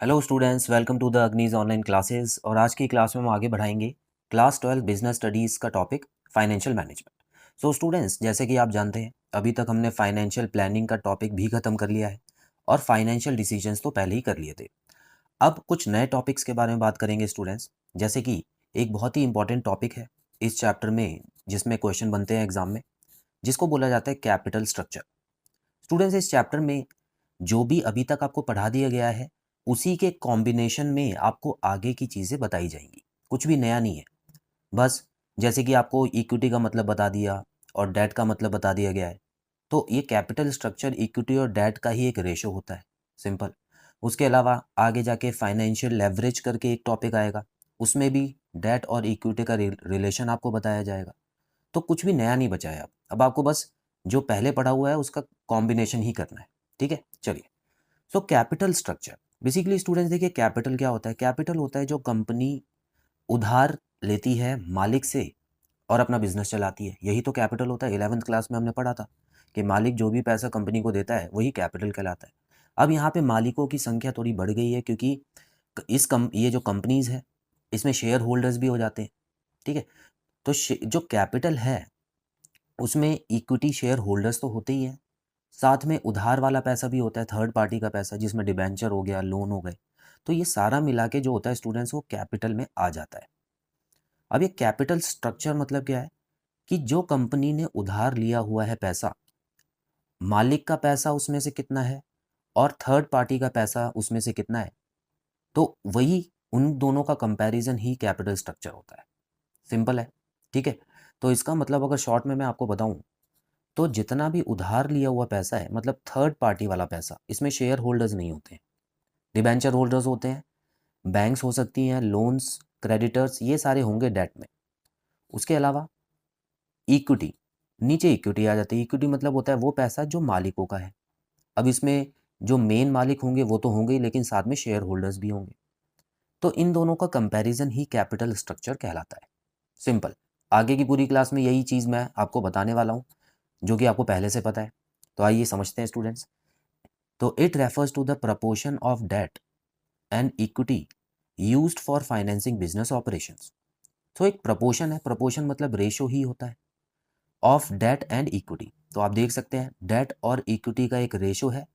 Hello students, welcome to the अग्निज online classes. और आज की क्लास में हम आगे बढ़ाएंगे क्लास 12 बिजनेस स्टडीज़ का topic financial management. So students, जैसे कि आप जानते हैं अभी तक हमने फाइनेंशियल प्लानिंग का टॉपिक भी ख़त्म कर लिया है और फाइनेंशियल डिसीजंस तो पहले ही कर लिए थे। अब कुछ नए टॉपिक्स के बारे में बात करेंगे स्टूडेंट्स, जैसे कि एक बहुत ही इंपॉर्टेंट टॉपिक है इस चैप्टर में जिसमें क्वेश्चन बनते हैं एग्जाम में, जिसको बोला जाता है कैपिटल स्ट्रक्चर। स्टूडेंट्स, इस चैप्टर में जो भी अभी तक आपको पढ़ा दिया गया है उसी के कॉम्बिनेशन में आपको आगे की चीज़ें बताई जाएंगी। कुछ भी नया नहीं है। बस जैसे कि आपको इक्विटी का मतलब बता दिया और डेट का मतलब बता दिया गया है, तो ये कैपिटल स्ट्रक्चर इक्विटी और डेट का ही एक रेशो होता है, सिंपल। उसके अलावा आगे जाके फाइनेंशियल लेवरेज करके एक टॉपिक आएगा, उसमें भी डेट और इक्विटी का रिलेशन आपको बताया जाएगा। तो कुछ भी नया नहीं बचा है। अब आपको बस जो पहले पढ़ा हुआ है उसका कॉम्बिनेशन ही करना है। ठीक है, चलिए। So capital structure basically students, देखिए कैपिटल क्या होता है। कैपिटल होता है जो कंपनी उधार लेती है मालिक से और अपना बिजनेस चलाती है, यही तो कैपिटल होता है। 11th क्लास में हमने पढ़ा था कि मालिक जो भी पैसा कंपनी को देता है वही कैपिटल कहलाता है। अब यहाँ पे मालिकों की संख्या थोड़ी बढ़ गई है, क्योंकि ये जो कंपनीज है इसमें शेयर होल्डर्स भी हो जाते हैं। ठीक है, तो जो कैपिटल है उसमें इक्विटी शेयर होल्डर्स तो होते ही हैं, साथ में उधार वाला पैसा भी होता है, थर्ड पार्टी का पैसा, जिसमें डिबेंचर हो गया, लोन हो गए। तो ये सारा मिला के जो होता है स्टूडेंट्स, वो कैपिटल में आ जाता है। अब ये कैपिटल स्ट्रक्चर मतलब क्या है कि जो कंपनी ने उधार लिया हुआ है पैसा, मालिक का पैसा उसमें से कितना है और थर्ड पार्टी का पैसा उसमें से कितना है, तो वही उन दोनों का कंपैरिजन ही कैपिटल स्ट्रक्चर होता है। सिंपल है। ठीक है, तो इसका मतलब अगर शॉर्ट में मैं आपको बताऊं, तो जितना भी उधार लिया हुआ पैसा है, मतलब थर्ड पार्टी वाला पैसा, इसमें शेयर होल्डर्स नहीं होते हैं, डिबेंचर होल्डर्स होते हैं, बैंक्स हो सकती हैं, लोन्स, क्रेडिटर्स, ये सारे होंगे डेट में। उसके अलावा इक्विटी, नीचे इक्विटी आ जाती है। इक्विटी मतलब होता है वो पैसा जो मालिकों का है। अब इसमें जो मेन मालिक होंगे वो तो होंगे ही, लेकिन साथ में शेयर होल्डर्स भी होंगे। तो इन दोनों का कंपैरिजन ही कैपिटल स्ट्रक्चर कहलाता है। सिंपल। आगे की पूरी क्लास में यही चीज़ मैं आपको बताने वाला हूँ, जो कि आपको पहले से पता है। तो आइए समझते हैं स्टूडेंट्स। तो it refers to the proportion of debt and equity used for financing business operations. तो एक प्रपोर्शन है, प्रपोर्शन मतलब रेशो ही होता है, ऑफ डेट एंड इक्विटी। तो आप देख सकते हैं डेट और इक्विटी का एक रेशो है,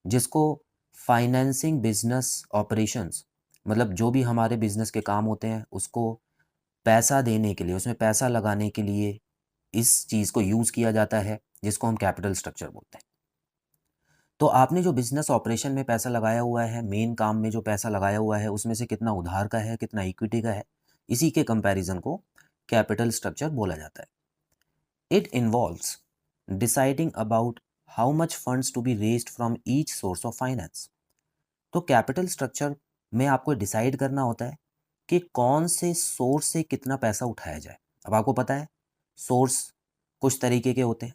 जिसको फाइनेंसिंग बिजनेस ऑपरेशंस, मतलब जो भी हमारे बिजनेस के काम होते हैं उसको पैसा देने के लिए, उसमें पैसा लगाने के लिए इस चीज़ को यूज़ किया जाता है, जिसको हम कैपिटल स्ट्रक्चर बोलते हैं। तो आपने जो बिजनेस ऑपरेशन में पैसा लगाया हुआ है, मेन काम में जो पैसा लगाया हुआ है, उसमें से कितना उधार का है, कितना इक्विटी का है, इसी के कंपैरिजन को कैपिटल स्ट्रक्चर बोला जाता है। It involves deciding about how much funds to be raised from each source of finance. तो कैपिटल स्ट्रक्चर में आपको डिसाइड करना होता है कि कौन से सोर्स से कितना पैसा उठाया जाए। अब आपको पता है सोर्स कुछ तरीके के होते हैं,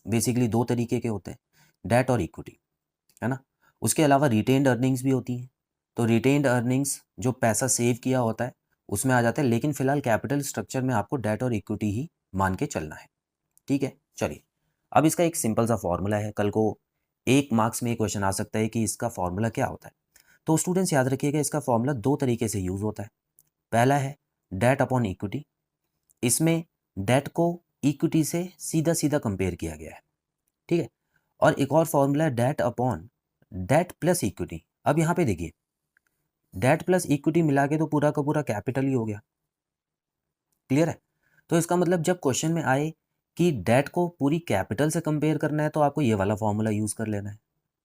बेसिकली दो तरीके के होते हैं, डेट और इक्विटी, है ना। उसके अलावा रिटेन्ड अर्निंग्स भी होती हैं। तो रिटेन्ड अर्निंग्स जो पैसा सेव किया होता है उसमें आ जाता है, लेकिन फिलहाल कैपिटल स्ट्रक्चर में आपको डेट और इक्विटी ही मान के चलना है। ठीक है, चलिए। अब इसका एक सिंपल सा फॉर्मूला है, कल को 1 मार्क्स में क्वेश्चन आ सकता है कि इसका फॉर्मूला क्या होता है। तो स्टूडेंट्स याद रखिएगा, इसका फॉर्मूला दो तरीके से यूज होता है। पहला है डेट अपॉन इक्विटी। इसमें डेट को इक्विटी से सीधा सीधा कंपेयर किया गया है। ठीक है, और एक और फॉर्मूला है debt upon debt plus equity. अब यहाँ पे देखिए, डेट प्लस इक्विटी मिला के तो पूरा का पूरा कैपिटल ही हो गया। क्लियर है। तो इसका मतलब जब क्वेश्चन में आए कि डेट को पूरी कैपिटल से कंपेयर करना है, तो आपको ये वाला फॉर्मूला यूज कर लेना है।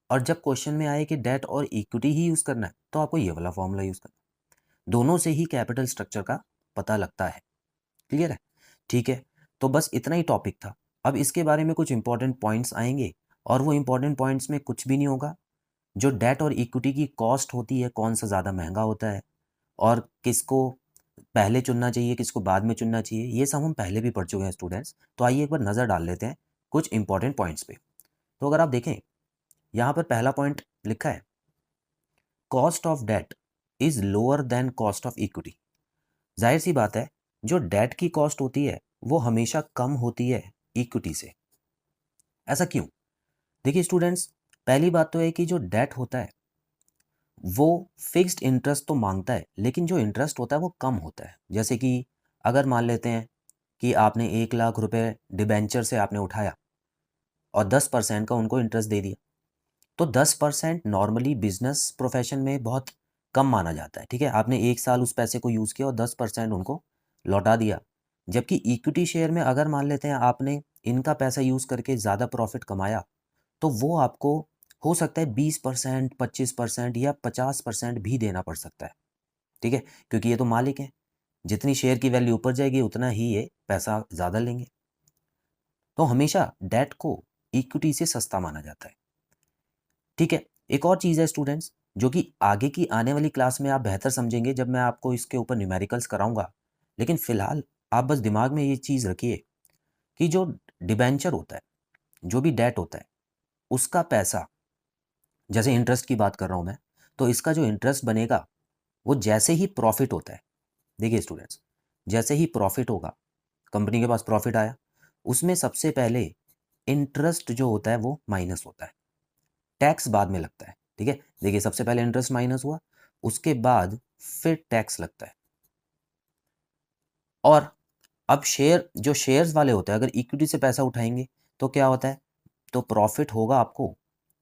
और जब क्वेश्चन में आए कि डेट और इक्विटी ही यूज करना है, तो आपको ये वाला फॉर्मूला यूज करना है। दोनों से ही कैपिटल स्ट्रक्चर का पता लगता है। क्लियर है। ठीक है, तो बस इतना ही टॉपिक था। अब इसके बारे में कुछ इंपॉर्टेंट पॉइंट्स आएंगे, और वो इंपॉर्टेंट पॉइंट्स में कुछ भी नहीं होगा। जो डेट और इक्विटी की कॉस्ट होती है, कौन सा ज़्यादा महंगा होता है और किसको पहले चुनना चाहिए, किसको बाद में चुनना चाहिए, ये सब हम पहले भी पढ़ चुके हैं स्टूडेंट्स। तो आइए एक बार नज़र डाल लेते हैं कुछ इंपॉर्टेंट पॉइंट्स पे। तो अगर आप देखें, यहाँ पर पहला पॉइंट लिखा है, cost of debt is lower than cost of equity. जाहिर सी बात है, जो डेट की कॉस्ट होती है वो हमेशा कम होती है इक्विटी से। ऐसा क्यों? देखिए स्टूडेंट्स, पहली बात तो है कि जो डेट होता है वो फिक्स्ड इंटरेस्ट तो मांगता है, लेकिन जो इंटरेस्ट होता है वो कम होता है। जैसे कि अगर मान लेते हैं कि आपने 1 लाख रुपए डिबेंचर से आपने उठाया और 10% का उनको इंटरेस्ट दे दिया, तो 10% नॉर्मली बिजनेस प्रोफेशन में बहुत कम माना जाता है। ठीक है, आपने 1 साल उस पैसे को यूज़ किया और 10% उनको लौटा दिया। जबकि इक्विटी शेयर में अगर मान लेते हैं आपने इनका पैसा यूज़ करके ज़्यादा प्रॉफिट कमाया, तो वो आपको हो सकता है 20%, 25% या 50% भी देना पड़ सकता है। ठीक है, क्योंकि ये तो मालिक हैं, जितनी शेयर की वैल्यू ऊपर जाएगी उतना ही ये पैसा ज़्यादा लेंगे। तो हमेशा डेट को इक्विटी से सस्ता माना जाता है। ठीक है, एक और चीज़ है स्टूडेंट्स, जो कि आगे की आने वाली क्लास में आप बेहतर समझेंगे जब मैं आपको इसके ऊपर न्यूमेरिकल्स कराऊंगा। लेकिन फिलहाल आप बस दिमाग में ये चीज़ रखिए कि जो डिबेंचर होता है, जो भी डेट होता है, उसका पैसा, जैसे इंटरेस्ट की बात कर रहा हूँ मैं, तो इसका जो इंटरेस्ट बनेगा वो जैसे ही प्रॉफिट होता है, देखिए स्टूडेंट्स, जैसे ही प्रॉफिट होगा, कंपनी के पास प्रॉफिट आया, उसमें सबसे पहले इंटरेस्ट जो होता है वो माइनस होता है, टैक्स बाद में लगता है। ठीक है, देखिए सबसे पहले इंटरेस्ट माइनस हुआ, उसके बाद फिर टैक्स लगता है। और अब शेयर, जो शेयर्स वाले होते हैं, अगर इक्विटी से पैसा उठाएंगे तो क्या होता है, तो प्रॉफिट होगा आपको,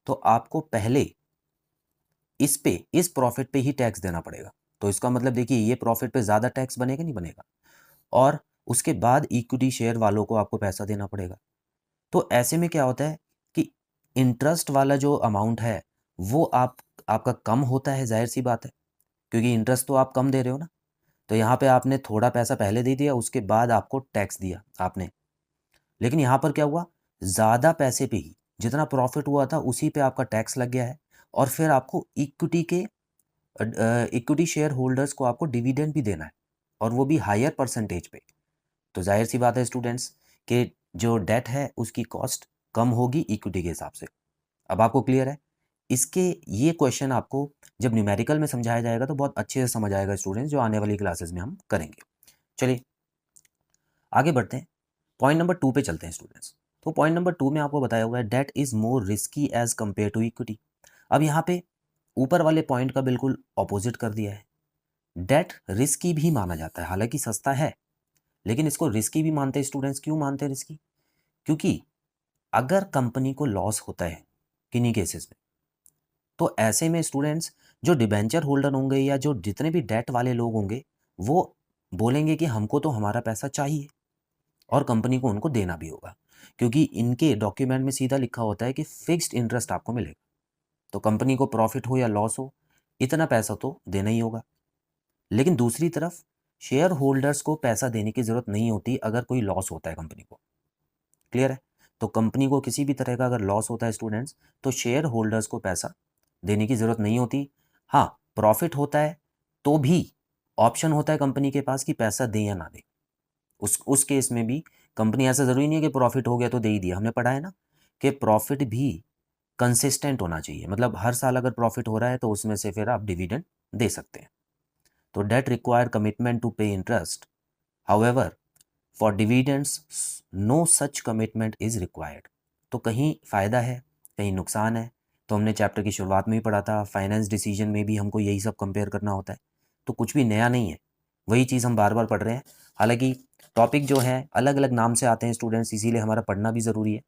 तो आपको पहले इस पे, इस प्रॉफिट पे ही टैक्स देना पड़ेगा। तो इसका मतलब देखिए ये प्रॉफिट पे ज़्यादा टैक्स बनेगा नहीं बनेगा, और उसके बाद इक्विटी शेयर वालों को आपको पैसा देना पड़ेगा। तो ऐसे में क्या होता है कि इंटरेस्ट वाला जो अमाउंट है वो आपका कम होता है, जाहिर सी बात है, क्योंकि इंटरेस्ट तो आप कम दे रहे हो ना। तो यहाँ पे आपने थोड़ा पैसा पहले दे दिया, उसके बाद आपको टैक्स दिया आपने। लेकिन यहाँ पर क्या हुआ, ज़्यादा पैसे पे ही जितना प्रॉफिट हुआ था उसी पे आपका टैक्स लग गया है, और फिर आपको इक्विटी शेयर होल्डर्स को आपको डिविडेंड भी देना है, और वो भी हायर परसेंटेज पे। तो जाहिर सी बात है स्टूडेंट्स कि जो डेट है उसकी कॉस्ट कम होगी इक्विटी के हिसाब से। अब आपको क्लियर है? इसके ये क्वेश्चन आपको जब न्यूमेरिकल में समझाया जाएगा तो बहुत अच्छे से समझ आएगा स्टूडेंट्स, जो आने वाली क्लासेस में हम करेंगे। चलिए आगे बढ़ते हैं, पॉइंट नंबर 2 पे चलते हैं स्टूडेंट्स। तो पॉइंट नंबर 2 में आपको बताया हुआ है debt is more risky as compare to equity. अब यहाँ पे ऊपर वाले पॉइंट का बिल्कुल ऑपोजिट कर दिया है। डेट रिस्की भी माना जाता है, हालांकि सस्ता है, लेकिन इसको रिस्की भी मानते हैं स्टूडेंट्स। क्यों मानते हैं रिस्की? क्योंकि अगर कंपनी को लॉस होता है किन्हीं केसेस में, तो ऐसे में स्टूडेंट्स जो डिबेंचर होल्डर होंगे या जो जितने भी डेट वाले लोग होंगे, वो बोलेंगे कि हमको तो हमारा पैसा चाहिए, और कंपनी को उनको देना भी होगा, क्योंकि इनके डॉक्यूमेंट में सीधा लिखा होता है कि फिक्स्ड इंटरेस्ट आपको मिलेगा। तो कंपनी को प्रॉफिट हो या लॉस हो, इतना पैसा तो देना ही होगा। लेकिन दूसरी तरफ शेयर होल्डर्स को पैसा देने की ज़रूरत नहीं होती अगर कोई लॉस होता है कंपनी को। क्लियर है? तो कंपनी को किसी भी तरह का अगर लॉस होता है स्टूडेंट्स, तो शेयर होल्डर्स को पैसा देने की ज़रूरत नहीं होती। हाँ, प्रॉफिट होता है तो भी ऑप्शन होता है कंपनी के पास कि पैसा दें या ना दें। उस केस में भी कंपनी, ऐसा ज़रूरी नहीं है कि प्रॉफिट हो गया तो दे ही दिया। हमने पढ़ा है ना कि प्रॉफिट भी कंसिस्टेंट होना चाहिए, मतलब हर साल अगर प्रॉफिट हो रहा है तो उसमें से फिर आप डिविडेंड दे सकते हैं। तो debt require commitment to pay interest, however for dividends no such commitment is required. तो कहीं फ़ायदा है, कहीं नुकसान है। तो हमने चैप्टर की शुरुआत में ही पढ़ा था, फाइनेंस डिसीजन में भी हमको यही सब कंपेयर करना होता है। तो कुछ भी नया नहीं है, वही चीज़ हम बार बार पढ़ रहे हैं। हालांकि टॉपिक जो है अलग अलग नाम से आते हैं स्टूडेंट्स, इसीलिए हमारा पढ़ना भी ज़रूरी है।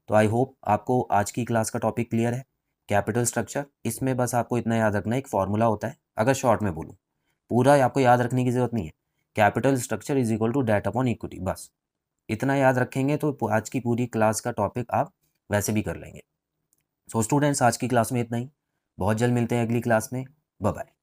तो आई होप आपको आज की क्लास का टॉपिक क्लियर है। कैपिटल स्ट्रक्चर, इसमें बस आपको इतना याद रखना है, एक फॉर्मूला होता है, अगर शॉर्ट में बोलूँ, पूरा आपको याद रखने की ज़रूरत नहीं है। Capital structure is equal to debt upon equity, बस इतना याद रखेंगे तो आज की पूरी क्लास का टॉपिक आप वैसे भी कर लेंगे। सो स्टूडेंट्स, आज की क्लास में इतना ही। बहुत जल्द मिलते हैं अगली क्लास में। Bye bye.